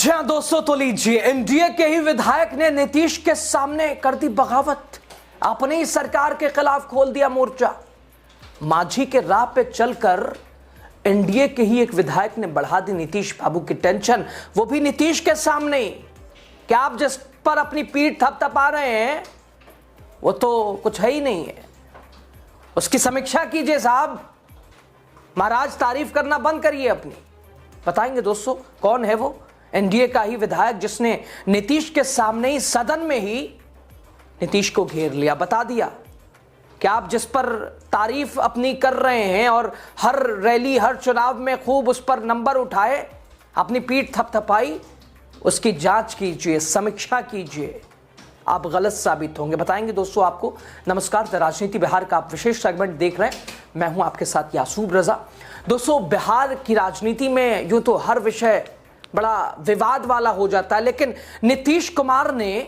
जी हाँ दोस्तों, तो लीजिए, एनडीए के ही विधायक ने नीतीश के सामने कर दी बगावत। अपनी ही सरकार के खिलाफ खोल दिया मोर्चा। माझी के राह पे चलकर एनडीए के ही एक विधायक ने बढ़ा दी नीतीश बाबू की टेंशन, वो भी नीतीश के सामने। क्या आप जिस पर अपनी पीठ थपथपा रहे हैं वो तो कुछ है ही नहीं है, उसकी समीक्षा कीजिए साहब। महाराज, तारीफ करना बंद करिए अपनी। बताएंगे दोस्तों कौन है वो एनडीए का ही विधायक जिसने नीतीश के सामने ही, सदन में ही नीतीश को घेर लिया। बता दिया कि आप जिस पर तारीफ अपनी कर रहे हैं और हर रैली हर चुनाव में खूब उस पर नंबर उठाए, अपनी पीठ थपथपाई, उसकी जांच कीजिए, समीक्षा कीजिए, आप गलत साबित होंगे। बताएंगे दोस्तों आपको। नमस्कार, द राजनीति बिहार का आप विशेष सेगमेंट देख रहे हैं। मैं हूं आपके साथ यासूब रजा। दोस्तों, बिहार की राजनीति में यूं तो हर विषय बड़ा विवाद वाला हो जाता है, लेकिन नीतीश कुमार ने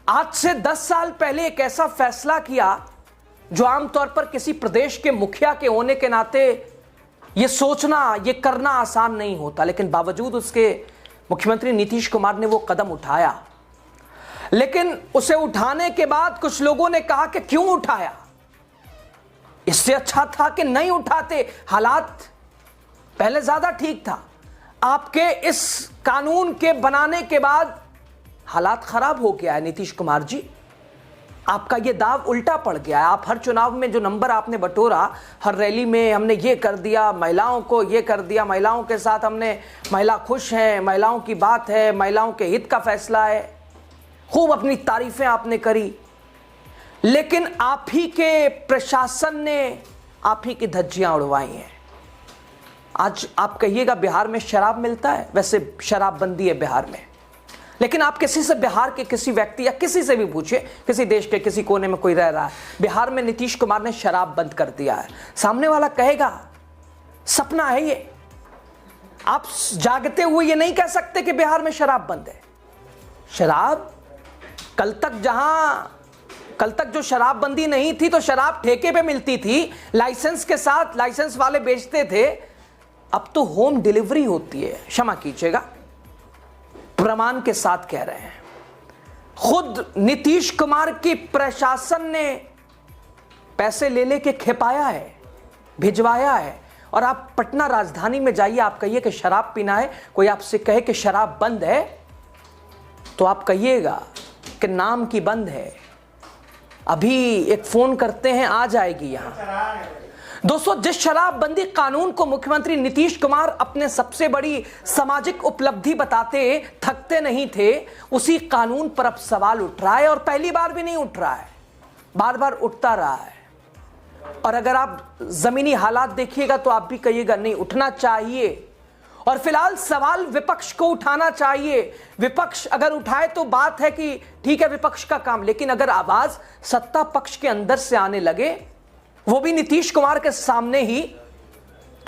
आज से 10 साल पहले एक ऐसा फैसला किया जो आमतौर पर किसी प्रदेश के मुखिया के होने के नाते यह सोचना, यह करना आसान नहीं होता, लेकिन बावजूद उसके मुख्यमंत्री नीतीश कुमार ने वो कदम उठाया। लेकिन उसे उठाने के बाद कुछ लोगों ने कहा कि क्यों उठाया, इससे अच्छा था कि नहीं उठाते, हालात पहले ज्यादा ठीक था। आपके इस कानून के बनाने के बाद हालात खराब हो गया है नीतीश कुमार जी। आपका ये दाव उल्टा पड़ गया है। आप हर चुनाव में जो नंबर आपने बटोरा, हर रैली में हमने ये कर दिया, महिलाओं को ये कर दिया, महिलाओं के साथ हमने, महिला खुश हैं, महिलाओं की बात है, महिलाओं के हित का फैसला है, खूब अपनी तारीफें आपने करी। लेकिन आप ही के प्रशासन ने आप ही की धज्जियां उड़वाई हैं। आज आप कहिएगा बिहार में शराब मिलता है, वैसे शराबबंदी है बिहार में, लेकिन आप किसी से, बिहार के किसी व्यक्ति या किसी से भी पूछिए, किसी देश के किसी कोने में कोई रह रहा है, बिहार में नीतीश कुमार ने शराब बंद कर दिया है, सामने वाला कहेगा सपना है ये। आप जागते हुए ये नहीं कह सकते कि बिहार में शराब बंद है। शराब कल तक जो शराबबंदी नहीं थी तो शराब ठेके पे मिलती थी, लाइसेंस के साथ, लाइसेंस वाले बेचते थे। अब तो होम डिलीवरी होती है। क्षमा कीजिएगा, प्रमाण के साथ कह रहे हैं। खुद नीतीश कुमार की प्रशासन ने पैसे ले लेके खेपाया है, भिजवाया है। और आप पटना राजधानी में जाइए, आप कहिए कि शराब पीना है, कोई आपसे कहे कि शराब बंद है, तो आप कहिएगा कि नाम की बंद है, अभी एक फोन करते हैं आ जाएगी यहां। दोस्तों, जिस शराबबंदी कानून को मुख्यमंत्री नीतीश कुमार अपने सबसे बड़ी सामाजिक उपलब्धि बताते थकते नहीं थे, उसी कानून पर अब सवाल उठ रहा है। और पहली बार भी नहीं उठ रहा है, बार बार उठता रहा है। और अगर आप जमीनी हालात देखिएगा तो आप भी कहिएगा नहीं, उठना चाहिए। और फिलहाल सवाल विपक्ष को उठाना चाहिए। विपक्ष अगर उठाए तो बात है कि ठीक है, विपक्ष का काम, लेकिन अगर आवाज सत्ता पक्ष के अंदर से आने लगे, वो भी नीतीश कुमार के सामने ही,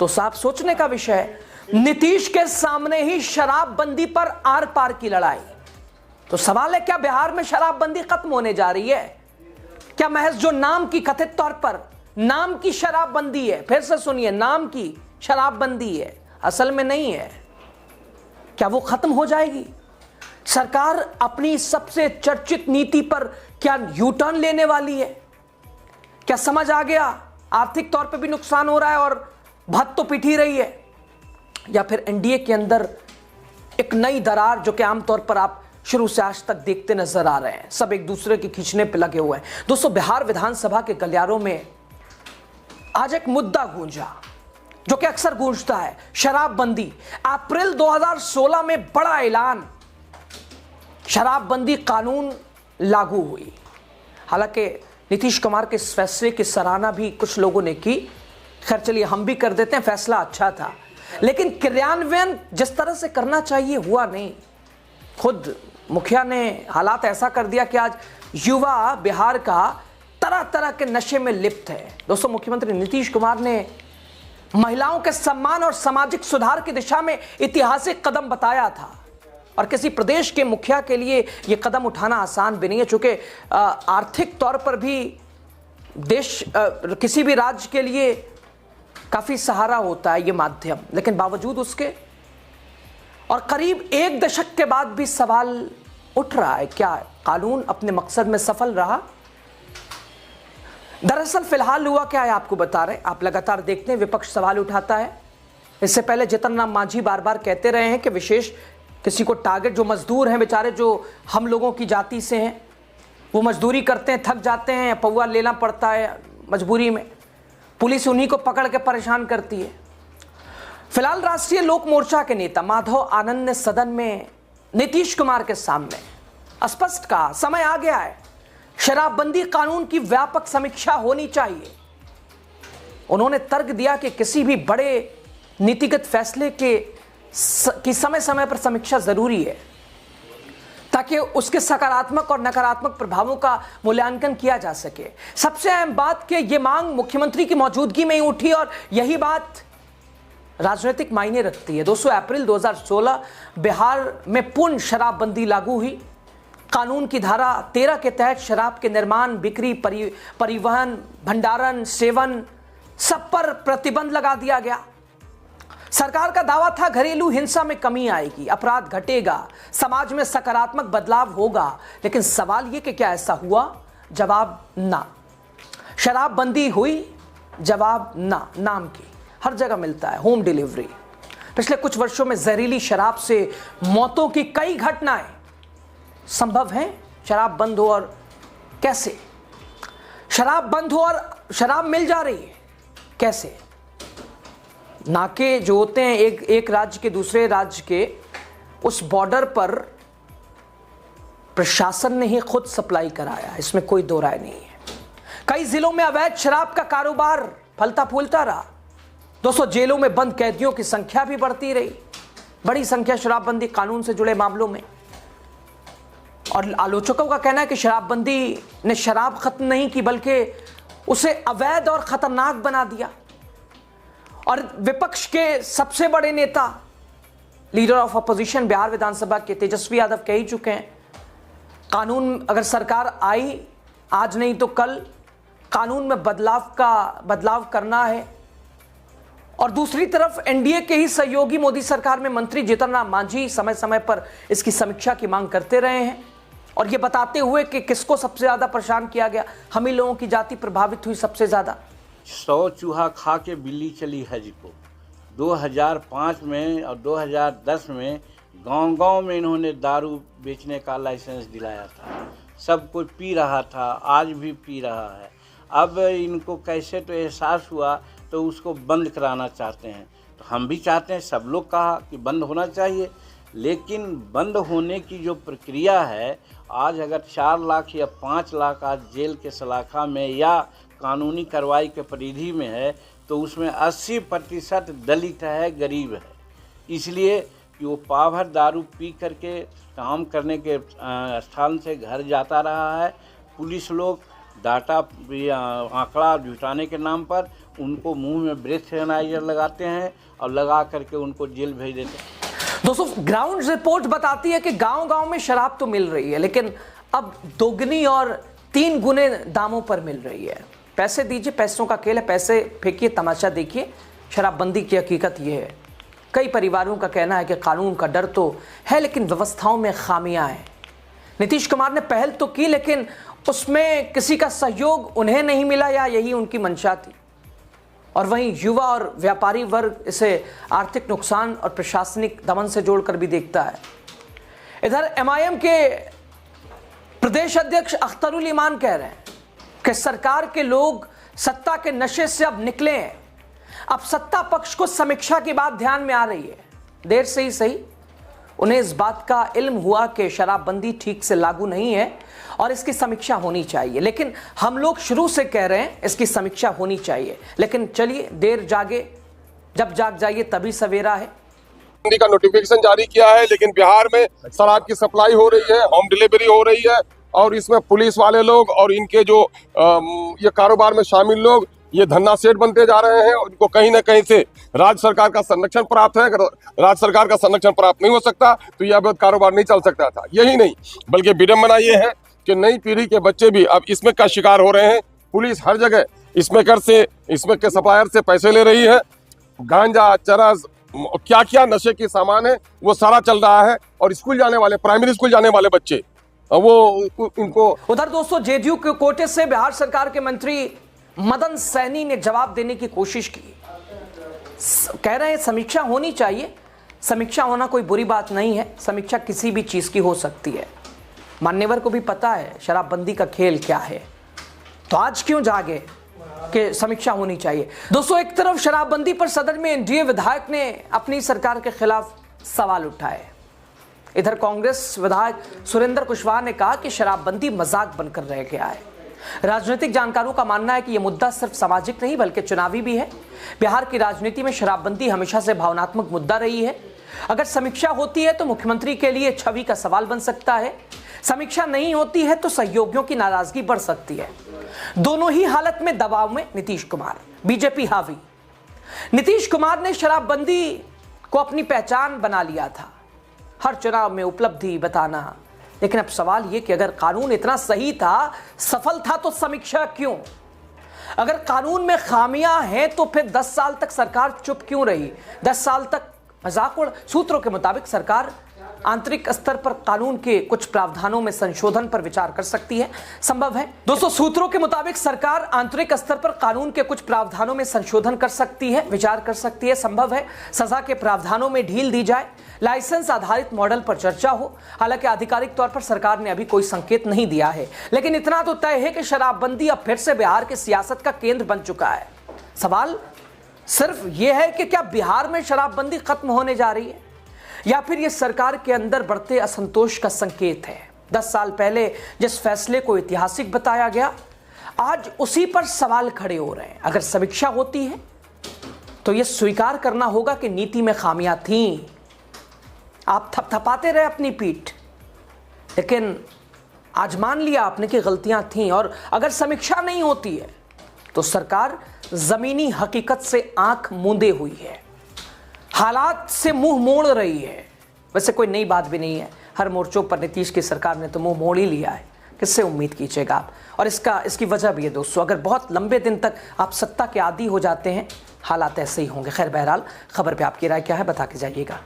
तो साफ सोचने का विषय है। नीतीश के सामने ही शराबबंदी पर आर पार की लड़ाई। तो सवाल है, क्या बिहार में शराबबंदी खत्म होने जा रही है? क्या महज जो नाम की, कथित तौर पर नाम की शराबबंदी है, फिर से सुनिए, नाम की शराबबंदी है, असल में नहीं है, क्या वो खत्म हो जाएगी? सरकार अपनी सबसे चर्चित नीति पर क्या यू टर्न लेने वाली है? क्या समझ आ गया आर्थिक तौर पे भी नुकसान हो रहा है और भत तो पिट ही रही है? या फिर एनडीए के अंदर एक नई दरार, जो कि आमतौर पर आप शुरू से आज तक देखते नजर आ रहे हैं, सब एक दूसरे के खींचने पे लगे हुए हैं। दोस्तों, बिहार विधानसभा के गलियारों में आज एक मुद्दा गूंजा जो कि अक्सर गूंजता है, शराबबंदी। अप्रैल 2016 में बड़ा ऐलान, शराबबंदी कानून लागू हुई। हालांकि नीतीश कुमार के इस फैसले की सराहना भी कुछ लोगों ने की। खैर चलिए, हम भी कर देते हैं, फैसला अच्छा था, लेकिन क्रियान्वयन जिस तरह से करना चाहिए हुआ नहीं। खुद मुखिया ने हालात ऐसा कर दिया कि आज युवा बिहार का तरह तरह के नशे में लिप्त है। दोस्तों, मुख्यमंत्री नीतीश कुमार ने महिलाओं के सम्मान और सामाजिक सुधार की दिशा में ऐतिहासिक कदम बताया था, और किसी प्रदेश के मुखिया के लिए यह कदम उठाना आसान भी नहीं है, चूंकि आर्थिक तौर पर भी देश, किसी भी राज्य के लिए काफी सहारा होता है ये माध्यम। लेकिन बावजूद उसके और करीब एक दशक के बाद भी सवाल उठ रहा है, क्या कानून अपने मकसद में सफल रहा? दरअसल फिलहाल हुआ क्या है आपको बता रहे हैं। आप लगातार देखते हैं विपक्ष सवाल उठाता है। इससे पहले जीतन राम मांझी बार बार कहते रहे हैं कि विशेष किसी को टारगेट, जो मजदूर हैं बेचारे, जो हम लोगों की जाति से हैं, वो मजदूरी करते हैं, थक जाते हैं, पौवा लेना पड़ता है मजबूरी में, पुलिस उन्हीं को पकड़ के परेशान करती है। फिलहाल राष्ट्रीय लोक मोर्चा के नेता माधव आनंद ने सदन में नीतीश कुमार के सामने स्पष्ट कहा, समय आ गया है, शराबबंदी कानून की व्यापक समीक्षा होनी चाहिए। उन्होंने तर्क दिया कि किसी भी बड़े नीतिगत फैसले की समय समय पर समीक्षा जरूरी है ताकि उसके सकारात्मक और नकारात्मक प्रभावों का मूल्यांकन किया जा सके। सबसे अहम बात कि यह मांग मुख्यमंत्री की मौजूदगी में ही उठी और यही बात राजनीतिक मायने रखती है। 2 अप्रैल 2016 बिहार में पूर्ण शराबबंदी लागू हुई। कानून की धारा 13 के तहत शराब के निर्माण, बिक्री, परिवहन, भंडारण, सेवन सब पर प्रतिबंध लगा दिया गया। सरकार का दावा था घरेलू हिंसा में कमी आएगी, अपराध घटेगा, समाज में सकारात्मक बदलाव होगा। लेकिन सवाल यह कि क्या ऐसा हुआ? जवाब ना। शराबबंदी हुई? जवाब ना। नाम की हर जगह मिलता है होम डिलीवरी। पिछले कुछ वर्षों में जहरीली शराब से मौतों की कई घटनाएं संभव हैं। शराब बंद हो और कैसे? शराब बंद हो और शराब मिल जा रही है, कैसे? नाके जो होते हैं एक राज्य के दूसरे राज्य के, उस बॉर्डर पर प्रशासन ने ही खुद सप्लाई कराया, इसमें कोई दो राय नहीं है। कई जिलों में अवैध शराब का कारोबार फलता फूलता रहा। दोस्तों, जेलों में बंद कैदियों की संख्या भी बढ़ती रही, बड़ी संख्या शराबबंदी कानून से जुड़े मामलों में। और आलोचकों का कहना है कि शराबबंदी ने शराब खत्म नहीं की बल्कि उसे अवैध और खतरनाक बना दिया। और विपक्ष के सबसे बड़े नेता, लीडर ऑफ अपोजिशन बिहार विधानसभा के तेजस्वी यादव कह ही चुके हैं, कानून अगर सरकार आई आज नहीं तो कल, कानून में बदलाव करना है। और दूसरी तरफ एनडीए के ही सहयोगी मोदी सरकार में मंत्री जीतन राम मांझी समय समय पर इसकी समीक्षा की मांग करते रहे हैं और ये बताते हुए कि किसको सबसे ज्यादा परेशान किया गया, हम ही लोगों की जाति प्रभावित हुई सबसे ज्यादा। 100 चूहा खा के बिल्ली चली हज को। 2005 में और 2010 में गांव-गांव में इन्होंने दारू बेचने का लाइसेंस दिलाया था। सब कोई पी रहा था, आज भी पी रहा है। अब इनको कैसे तो एहसास हुआ तो उसको बंद कराना चाहते हैं। तो हम भी चाहते हैं, सब लोग कहा कि बंद होना चाहिए, लेकिन बंद होने की जो प्रक्रिया है, आज अगर 4 लाख या 5 लाख आज जेल के सलाखा में या कानूनी कार्रवाई के परिधि में है, तो उसमें 80% दलित है, गरीब है। इसलिए कि वो पाभर दारू पी करके काम करने के स्थान से घर जाता रहा है। पुलिस लोग डाटा आंकड़ा जुटाने के नाम पर उनको मुंह में ब्रेथ एनालाइजर लगाते हैं और लगा करके उनको जेल भेज देते हैं। दोस्तों, ग्राउंड रिपोर्ट बताती है कि गांव-गांव में शराब तो मिल रही है, लेकिन अब दोगुनी और 3 गुने दामों पर मिल रही है। पैसे दीजिए, पैसों का खेल है, पैसे फेंकिए, तमाशा देखिए। शराबबंदी की हकीकत यह है। कई परिवारों का कहना है कि कानून का डर तो है लेकिन व्यवस्थाओं में खामियां हैं। नीतीश कुमार ने पहल तो की लेकिन उसमें किसी का सहयोग उन्हें नहीं मिला या यही उनकी मंशा थी। और वहीं युवा और व्यापारी वर्ग इसे आर्थिक नुकसान और प्रशासनिक दमन से जोड़कर भी देखता है। इधर एमआईएम के प्रदेश अध्यक्ष अख्तरुल ईमान कह रहे हैं कि सरकार के लोग सत्ता के नशे से अब निकले हैं। अब सत्ता पक्ष को समीक्षा की बात ध्यान में आ रही है। देर से ही सही उन्हें इस बात का इल्म हुआ कि शराबबंदी ठीक से लागू नहीं है और इसकी समीक्षा होनी चाहिए। लेकिन हम लोग शुरू से कह रहे हैं इसकी समीक्षा होनी चाहिए। लेकिन चलिए, देर जागे, जब जाग जाइए तभी सवेरा है। का नोटिफिकेशन जारी किया है, लेकिन बिहार में शराब की सप्लाई हो रही है, होम डिलीवरी हो रही है और इसमें पुलिस वाले लोग और इनके जो ये कारोबार में शामिल लोग ये धन्ना सेठ बनते जा रहे हैं। उनको कहीं ना कहीं से राज्य सरकार का संरक्षण प्राप्त है। अगर राज्य सरकार का संरक्षण प्राप्त नहीं हो सकता तो यह अवैध कारोबार नहीं चल सकता था। यही नहीं, बल्कि विडंबना ये है कि नई पीढ़ी के बच्चे भी अब इसमें का शिकार हो रहे हैं। पुलिस हर जगह इसमें के सप्लायर से पैसे ले रही है। गांजा, चरस, क्या क्या नशे के सामान है वो सारा चल रहा है। और स्कूल जाने वाले, प्राइमरी स्कूल जाने वाले बच्चे वो इनको। उधर दोस्तों जेडीयू के कोटे से बिहार सरकार के मंत्री मदन सैनी ने जवाब देने की कोशिश की। कह रहे हैं समीक्षा होनी चाहिए, समीक्षा होना कोई बुरी बात नहीं है, समीक्षा किसी भी चीज की हो सकती है। मान्यवर को भी पता है शराबबंदी का खेल क्या है, तो आज क्यों जागे कि समीक्षा होनी चाहिए। दोस्तों एक तरफ शराबबंदी पर सदन में एनडीए विधायक ने अपनी सरकार के खिलाफ सवाल उठाए, इधर कांग्रेस विधायक सुरेंद्र कुशवाहा ने कहा कि शराबबंदी मजाक बनकर रह गया है। राजनीतिक जानकारों का मानना है कि यह मुद्दा सिर्फ सामाजिक नहीं बल्कि चुनावी भी है। बिहार की राजनीति में शराबबंदी हमेशा से भावनात्मक मुद्दा रही है। अगर समीक्षा होती है तो मुख्यमंत्री के लिए छवि का सवाल बन सकता है, समीक्षा नहीं होती है तो सहयोगियों की नाराजगी बढ़ सकती है। दोनों ही हालत में दबाव में नीतीश कुमार, बीजेपी हावी। नीतीश कुमार ने शराबबंदी को अपनी पहचान बना लिया था, हर चुनाव में उपलब्धि बताना। लेकिन अब सवाल यह कि अगर कानून इतना सही था, सफल था, तो समीक्षा क्यों? अगर कानून में खामियां हैं तो फिर 10 साल तक सरकार चुप क्यों रही? 10 साल तक मजाक उड़। सूत्रों के मुताबिक सरकार आंतरिक स्तर पर कानून के कुछ प्रावधानों में संशोधन पर विचार कर सकती है, संभव है। दोस्तों सूत्रों के मुताबिक सरकार आंतरिक स्तर पर कानून के कुछ प्रावधानों में संशोधन कर सकती है, विचार कर सकती है, संभव है। सजा के प्रावधानों में ढील दी जाए, लाइसेंस आधारित मॉडल पर चर्चा हो। हालांकि आधिकारिक तौर पर सरकार ने अभी कोई संकेत नहीं दिया है, लेकिन इतना तो तय है कि शराबबंदी अब फिर से बिहार की सियासत का केंद्र बन चुका है। सवाल सिर्फ यह है कि क्या बिहार में शराबबंदी खत्म होने जा रही है या फिर यह सरकार के अंदर बढ़ते असंतोष का संकेत है। 10 साल पहले जिस फैसले को ऐतिहासिक बताया गया, आज उसी पर सवाल खड़े हो रहे हैं। अगर समीक्षा होती है तो यह स्वीकार करना होगा कि नीति में खामियां थीं। आप थपथपाते रहे अपनी पीठ, लेकिन आज मान लिया आपने कि गलतियां थीं। और अगर समीक्षा नहीं होती है तो सरकार जमीनी हकीकत से आंख मूंदे हुई है, हालात से मुंह मोड़ रही है। वैसे कोई नई बात भी नहीं है, हर मोर्चों पर नीतीश की सरकार ने तो मुंह मोड़ ही लिया है, किससे उम्मीद कीजिएगा आप। और इसकी वजह भी है दोस्तों, अगर बहुत लंबे दिन तक आप सत्ता के आदी हो जाते हैं, हालात ऐसे ही होंगे। खैर बहरहाल खबर पे आपकी राय क्या है बता के जाइएगा।